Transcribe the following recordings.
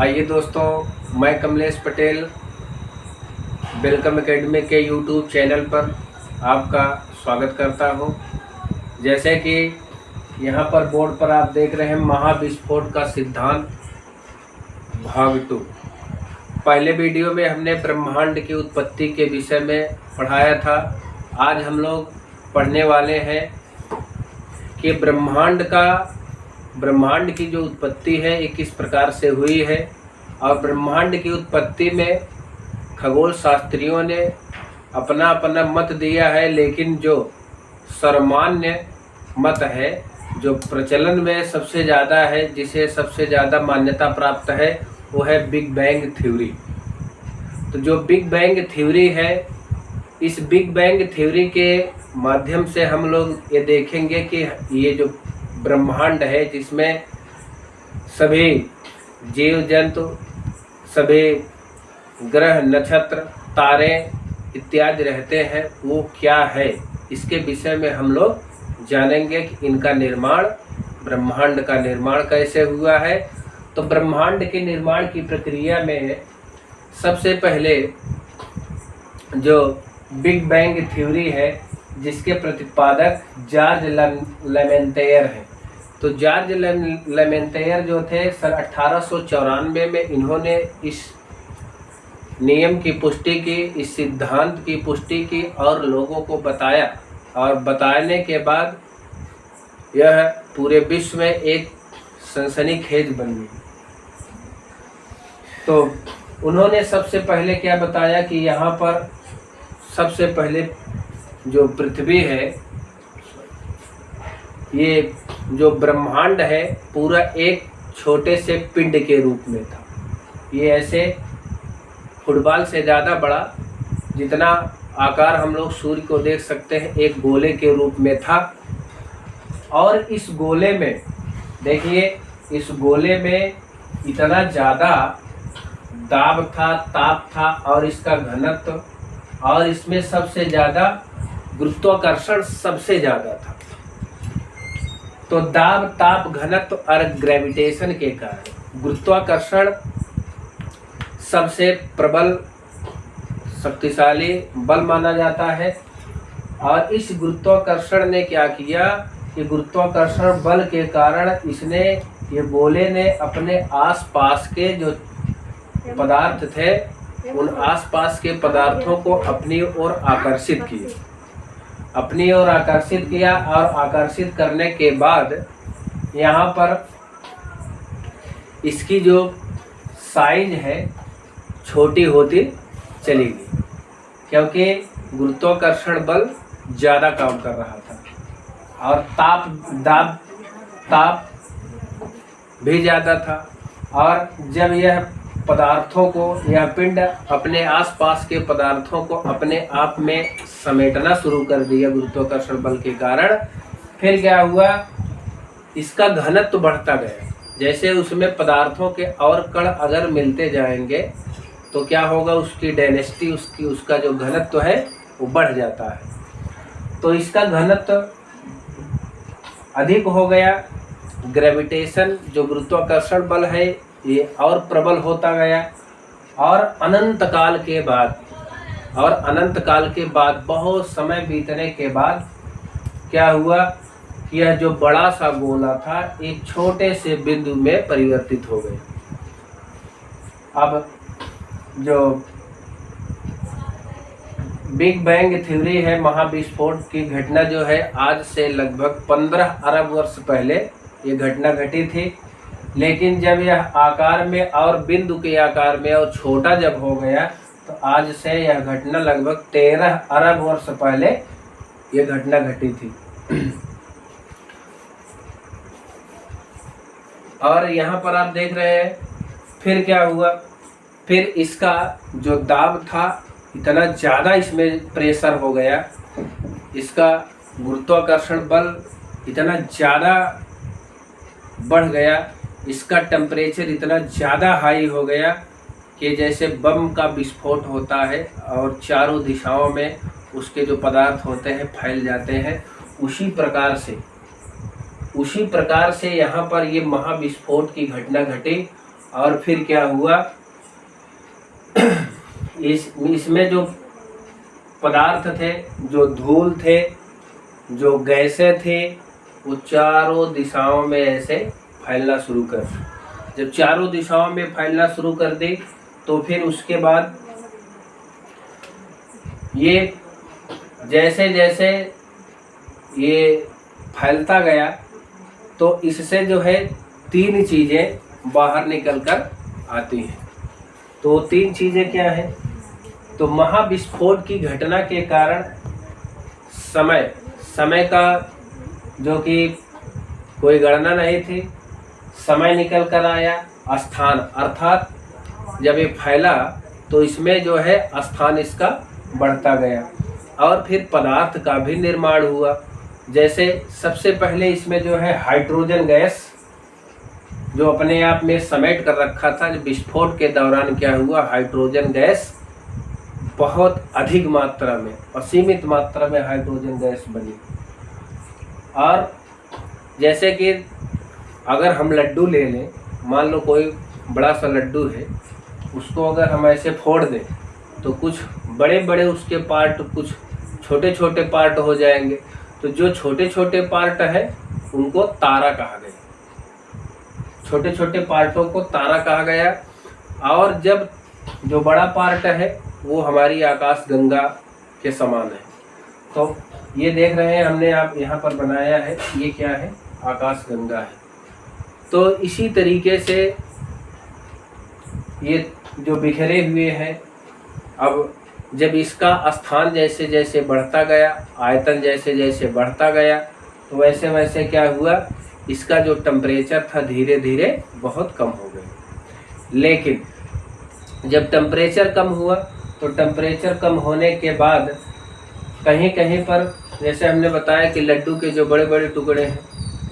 आइए दोस्तों, मैं कमलेश पटेल वेलकम एकेडमी के यूट्यूब चैनल पर आपका स्वागत करता हूं। जैसे कि यहां पर बोर्ड पर आप देख रहे हैं महाविस्फोट का सिद्धांत भाग 2। पहले वीडियो में हमने ब्रह्मांड की उत्पत्ति के विषय में पढ़ाया था। आज हम लोग पढ़ने वाले हैं कि ब्रह्मांड की जो उत्पत्ति है ये किस प्रकार से हुई है, और ब्रह्मांड की उत्पत्ति में खगोल शास्त्रियों ने अपना अपना मत दिया है, लेकिन जो सर्वमान्य मत है, जो प्रचलन में सबसे ज़्यादा है, जिसे सबसे ज़्यादा मान्यता प्राप्त है, वो है बिग बैंग थ्योरी। तो जो बिग बैंग थ्योरी है, इस बिग बैंग थ्योरी के माध्यम से हम लोग ये देखेंगे कि ये जो ब्रह्मांड है, जिसमें सभी जीव जंतु, सभी ग्रह, नक्षत्र, तारे इत्यादि रहते हैं, वो क्या है, इसके विषय में हम लोग जानेंगे कि इनका निर्माण, ब्रह्मांड का निर्माण कैसे हुआ है। तो ब्रह्मांड के निर्माण की प्रक्रिया में सबसे पहले जो बिग बैंग थ्योरी है, जिसके प्रतिपादक जॉर्ज लेमेंटेयर हैं। तो जॉर्ज लेमेंटेयर जो थे सन 1894 में इन्होंने इस नियम की पुष्टि की, इस सिद्धांत की पुष्टि की और लोगों को बताया, और बताने के बाद यह पूरे विश्व में एक सनसनीखेज बन गई। तो उन्होंने सबसे पहले क्या बताया कि यहाँ पर सबसे पहले जो पृथ्वी है, ये जो ब्रह्मांड है पूरा एक छोटे से पिंड के रूप में था। ये ऐसे फुटबॉल से ज़्यादा बड़ा, जितना आकार हम लोग सूर्य को देख सकते हैं, एक गोले के रूप में था। और इस गोले में देखिए, इस गोले में इतना ज़्यादा दाब था, ताप था, और इसका घनत्व, और इसमें सबसे ज़्यादा गुरुत्वाकर्षण सबसे ज़्यादा था। तो दाब, ताप, घनत्व और ग्रेविटेशन के कारण गुरुत्वाकर्षण सबसे प्रबल, शक्तिशाली बल माना जाता है। और इस गुरुत्वाकर्षण ने क्या किया कि गुरुत्वाकर्षण बल के कारण ये गोले ने अपने आसपास के जो पदार्थ थे, उन आसपास के पदार्थों को अपनी ओर आकर्षित किया, और आकर्षित करने के बाद यहाँ पर इसकी जो साइज है छोटी होती चली गई, क्योंकि गुरुत्वाकर्षण बल ज़्यादा काम कर रहा था, और ताप भी ज़्यादा था। और जब यह पदार्थों को, यह पिंड अपने आसपास के पदार्थों को अपने आप में समेटना शुरू कर दिया गुरुत्वाकर्षण बल के कारण, फिर क्या हुआ, इसका घनत्व बढ़ता गया। जैसे उसमें पदार्थों के और कण अगर मिलते जाएंगे तो क्या होगा, उसकी डेंसिटी, उसका जो घनत्व है वो बढ़ जाता है। तो इसका घनत्व अधिक हो गया, ग्रेविटेशन जो गुरुत्वाकर्षण बल है ये और प्रबल होता गया। और अनंत काल के बाद बहुत समय बीतने के बाद क्या हुआ, यह जो बड़ा सा गोला था एक छोटे से बिंदु में परिवर्तित हो गया। अब जो बिग बैंग थ्योरी है, महाविस्फोट की घटना जो है, आज से लगभग 15 अरब वर्ष पहले ये घटना घटी थी। लेकिन जब यह आकार में और बिंदु के आकार में और छोटा जब हो गया, तो आज से यह घटना लगभग 13 अरब वर्ष पहले यह घटना घटी थी। और यहाँ पर आप देख रहे हैं फिर क्या हुआ, फिर इसका जो दाब था इतना ज़्यादा इसमें प्रेशर हो गया, इसका गुरुत्वाकर्षण बल इतना ज़्यादा बढ़ गया, इसका टेम्परेचर इतना ज़्यादा हाई हो गया कि जैसे बम का विस्फोट होता है और चारों दिशाओं में उसके जो पदार्थ होते हैं फैल जाते हैं, उसी प्रकार से यहाँ पर ये महाविस्फोट की घटना घटी। और फिर क्या हुआ, इसमें जो पदार्थ थे, जो धूल थे, जो गैसें थे, वो चारों दिशाओं में ऐसे फैलना शुरू कर दी। जब चारों दिशाओं में फैलना शुरू कर दी तो फिर उसके बाद ये जैसे जैसे ये फैलता गया तो इससे जो है 3 चीज़ें बाहर निकल कर आती हैं। तो 3 चीज़ें क्या हैं? तो महाविस्फोट की घटना के कारण समय का जो कि कोई गणना नहीं थी, समय निकल कर आया। स्थान अर्थात जब ये फैला तो इसमें जो है स्थान इसका बढ़ता गया। और फिर पदार्थ का भी निर्माण हुआ। जैसे सबसे पहले इसमें जो है हाइड्रोजन गैस जो अपने आप में समेट कर रखा था, जब विस्फोट के दौरान क्या हुआ, हाइड्रोजन गैस बहुत अधिक मात्रा में, असीमित मात्रा में हाइड्रोजन गैस बनी। और जैसे कि अगर हम लड्डू ले लें, मान लो कोई बड़ा सा लड्डू है, उसको अगर हम ऐसे फोड़ दें तो कुछ बड़े बड़े उसके पार्ट, कुछ छोटे छोटे पार्ट हो जाएंगे। तो जो छोटे छोटे पार्ट है उनको तारा कहा गया, छोटे छोटे पार्टों को तारा कहा गया। और जब जो बड़ा पार्ट है वो हमारी आकाश गंगा के समान है। तो ये देख रहे हैं हमने आप यहाँ पर बनाया है, ये क्या है, आकाश गंगा है। तो इसी तरीके से ये जो बिखरे हुए हैं, अब जब इसका स्थान जैसे जैसे बढ़ता गया, आयतन जैसे जैसे बढ़ता गया, तो वैसे वैसे क्या हुआ, इसका जो टेम्परेचर था धीरे धीरे बहुत कम हो गया। लेकिन जब टेम्परेचर कम हुआ तो टेम्परेचर कम होने के बाद कहीं कहीं पर, जैसे हमने बताया कि लड्डू के जो बड़े बड़े टुकड़े हैं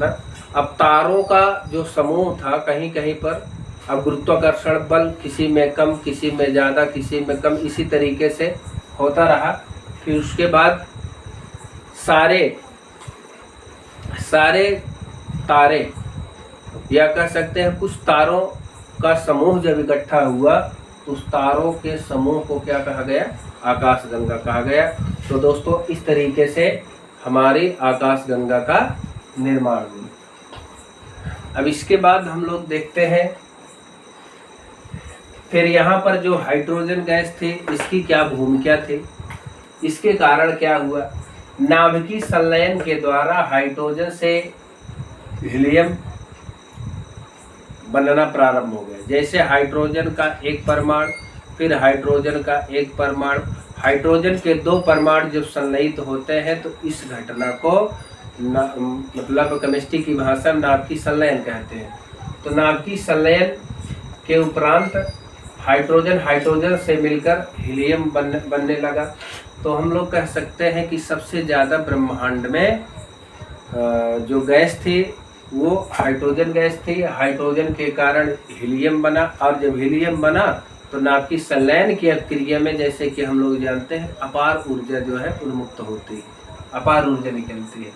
ना, अब तारों का जो समूह था कहीं कहीं पर, अब गुरुत्वाकर्षण बल किसी में कम, किसी में ज़्यादा, किसी में कम, इसी तरीके से होता रहा। फिर उसके बाद सारे तारे, या कह सकते हैं कुछ तारों का समूह जब इकट्ठा हुआ तो उस तारों के समूह को क्या कहा गया, आकाश गंगा कहा गया। तो दोस्तों इस तरीके से हमारी आकाश गंगा का निर्माण हुआ। अब इसके बाद हम लोग देखते हैं फिर यहाँ पर जो हाइड्रोजन गैस थी इसकी क्या भूमिका थी, इसके कारण क्या हुआ, नाभिकीय संलयन के द्वारा हाइड्रोजन से हीलियम बनना प्रारंभ हो गया। जैसे हाइड्रोजन का एक परमाणु, फिर हाइड्रोजन का एक परमाणु, हाइड्रोजन के 2 परमाणु जब संलयित होते हैं तो इस घटना को मतलब केमिस्ट्री की भाषा में नाभिकीय संलयन कहते हैं। तो नाभिकीय संलयन के उपरांत हाइड्रोजन से मिलकर हीलियम बनने लगा। तो हम लोग कह सकते हैं कि सबसे ज़्यादा ब्रह्मांड में जो गैस थी वो हाइड्रोजन गैस थी। हाइड्रोजन के कारण हीलियम बना, और जब हीलियम बना तो नाभिकीय संलयन की क्रिया में, जैसे कि हम लोग जानते हैं, अपार ऊर्जा जो है उन्मुक्त होती है, अपार ऊर्जा निकलती है।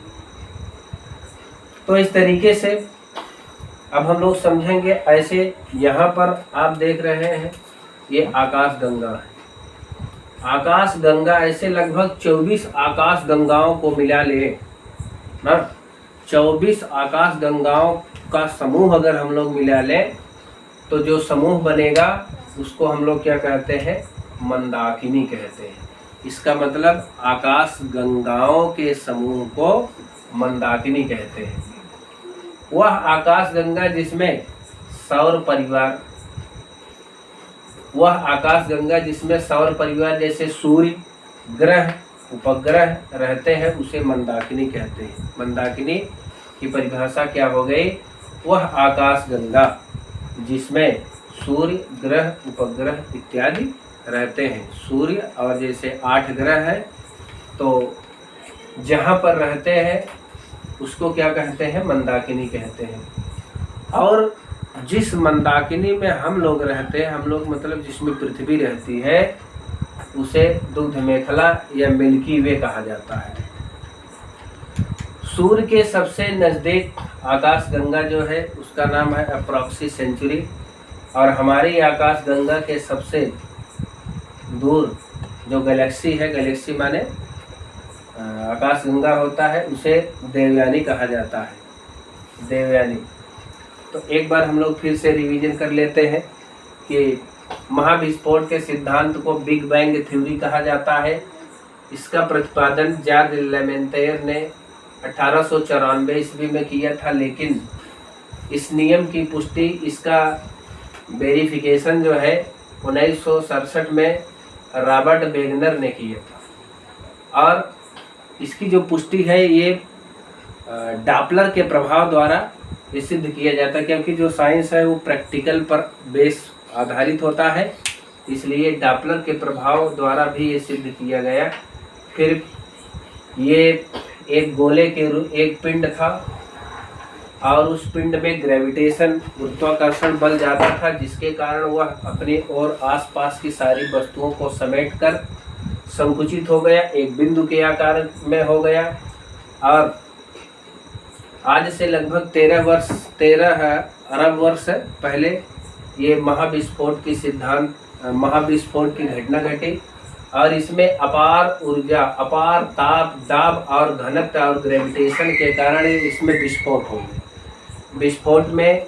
तो इस तरीके से अब हम लोग समझेंगे। ऐसे यहाँ पर आप देख रहे हैं ये आकाश गंगा है। आकाश गंगा ऐसे लगभग 24 आकाश गंगाओं को मिला ले ना, 24 आकाश गंगाओं का समूह अगर हम लोग मिला लें तो जो समूह बनेगा उसको हम लोग क्या कहते हैं, मंदाकिनी कहते हैं। इसका मतलब आकाश गंगाओं के समूह को मंदाकिनी कहते हैं। वह आकाश गंगा जिसमें सौर परिवार, वह आकाश गंगा जिसमें सौर परिवार जैसे सूर्य, ग्रह, उपग्रह रहते हैं उसे मंदाकिनी कहते हैं। मंदाकिनी की परिभाषा क्या हो गई, वह आकाश गंगा जिसमें सूर्य, ग्रह, उपग्रह इत्यादि रहते हैं। सूर्य और जैसे 8 ग्रह है तो जहाँ पर रहते हैं उसको क्या कहते हैं, मंदाकिनी कहते हैं। और जिस मंदाकिनी में हम लोग रहते हैं, हम लोग मतलब जिसमें पृथ्वी रहती है, उसे दुग्ध मेखला या मिल्की वे कहा जाता है। सूर्य के सबसे नज़दीक आकाश गंगा जो है उसका नाम है अप्रॉक्सी सेंचुरी, और हमारी आकाश गंगा के सबसे दूर जो गैलेक्सी है, गैलेक्सी माने आकाश गंगा होता है, उसे देवयानी कहा जाता है, देवयानी। तो एक बार हम लोग फिर से रिवीजन कर लेते हैं कि महाविस्फोट के सिद्धांत को बिग बैंग थ्योरी कहा जाता है। इसका प्रतिपादन जॉर्ज लेमेंटेयर ने 1894 ईस्वी में किया था, लेकिन इस नियम की पुष्टि, इसका वेरिफिकेशन जो है 1967 में रॉबर्ट वेगनर ने किया था। और इसकी जो पुष्टि है ये डॉपलर के प्रभाव द्वारा ये सिद्ध किया जाता है, क्योंकि जो साइंस है वो प्रैक्टिकल पर बेस आधारित होता है, इसलिए डॉपलर के प्रभाव द्वारा भी ये सिद्ध किया गया। फिर ये एक गोले के एक पिंड था और उस पिंड में ग्रेविटेशन, गुरुत्वाकर्षण बल ज़्यादा था, जिसके कारण वह अपने और आसपास की सारी वस्तुओं को समेटकर संकुचित हो गया, एक बिंदु के आकार में हो गया। और आज से लगभग 13 अरब वर्ष पहले ये महाविस्फोट की घटना घटी और इसमें अपार ऊर्जा, अपार ताप, दाब और घनत्व और ग्रेविटेशन के कारण इसमें विस्फोट हो गया। विस्फोट में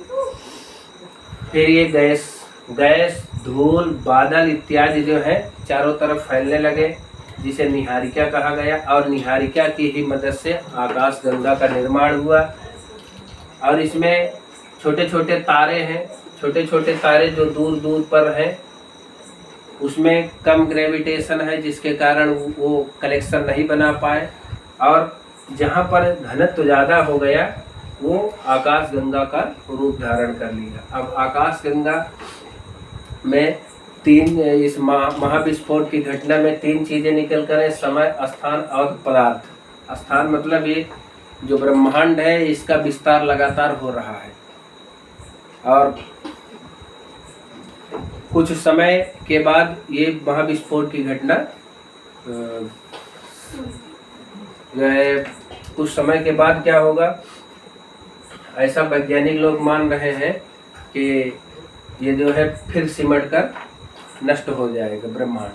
फिर ये गैस, धूल, बादल इत्यादि जो है चारों तरफ फैलने लगे, जिसे निहारिका कहा गया। और निहारिका की ही मदद से आकाश गंगा का निर्माण हुआ। और इसमें छोटे छोटे तारे हैं, छोटे छोटे तारे जो दूर दूर पर हैं, उसमें कम ग्रेविटेशन है, जिसके कारण वो कलेक्शन नहीं बना पाए। और जहाँ पर घनत्व ज़्यादा हो गया वो आकाश गंगा का रूप धारण कर लिया। अब आकाश गंगा में इस महाविस्फोट की घटना में 3 चीज़ें निकल कर है: समय, स्थान और पदार्थ। स्थान मतलब ये जो ब्रह्मांड है इसका विस्तार लगातार हो रहा है, और कुछ समय के बाद ये महाविस्फोट की घटना जो है, कुछ समय के बाद क्या होगा, ऐसा वैज्ञानिक लोग मान रहे हैं कि ये जो है फिर सिमट कर नष्ट हो जाएगा ब्रह्मांड।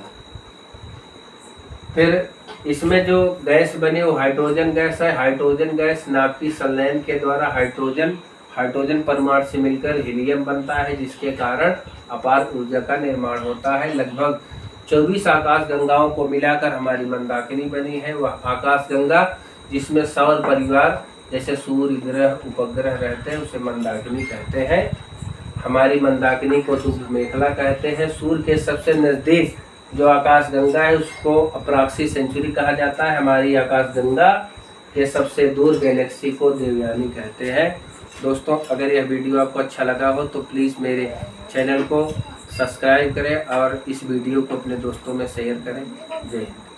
फिर इसमें जो गैस बनी वो हाइड्रोजन गैस है। हाइड्रोजन गैस नाभिकीय संलयन के द्वारा हाइड्रोजन परमाणु से मिलकर हीलियम बनता है, जिसके कारण अपार ऊर्जा का निर्माण होता है। लगभग 24 आकाश गंगाओं को मिलाकर हमारी मंदाकिनी बनी है। वह आकाश गंगा जिसमें सौर परिवार जैसे सूर्य, ग्रह, उपग्रह रहते हैं उसे मंदाकिनी कहते हैं। हमारी मंदाकिनी को दुग्ध मेखला कहते हैं। सूर्य के सबसे नज़दीक जो आकाश गंगा है उसको अपराक्सी सेंचुरी कहा जाता है। हमारी आकाश गंगा के सबसे दूर गैलेक्सी को देवयानी कहते हैं। दोस्तों, अगर यह वीडियो आपको अच्छा लगा हो तो प्लीज़ मेरे चैनल को सब्सक्राइब करें और इस वीडियो को अपने दोस्तों में शेयर करें। जय हिंद।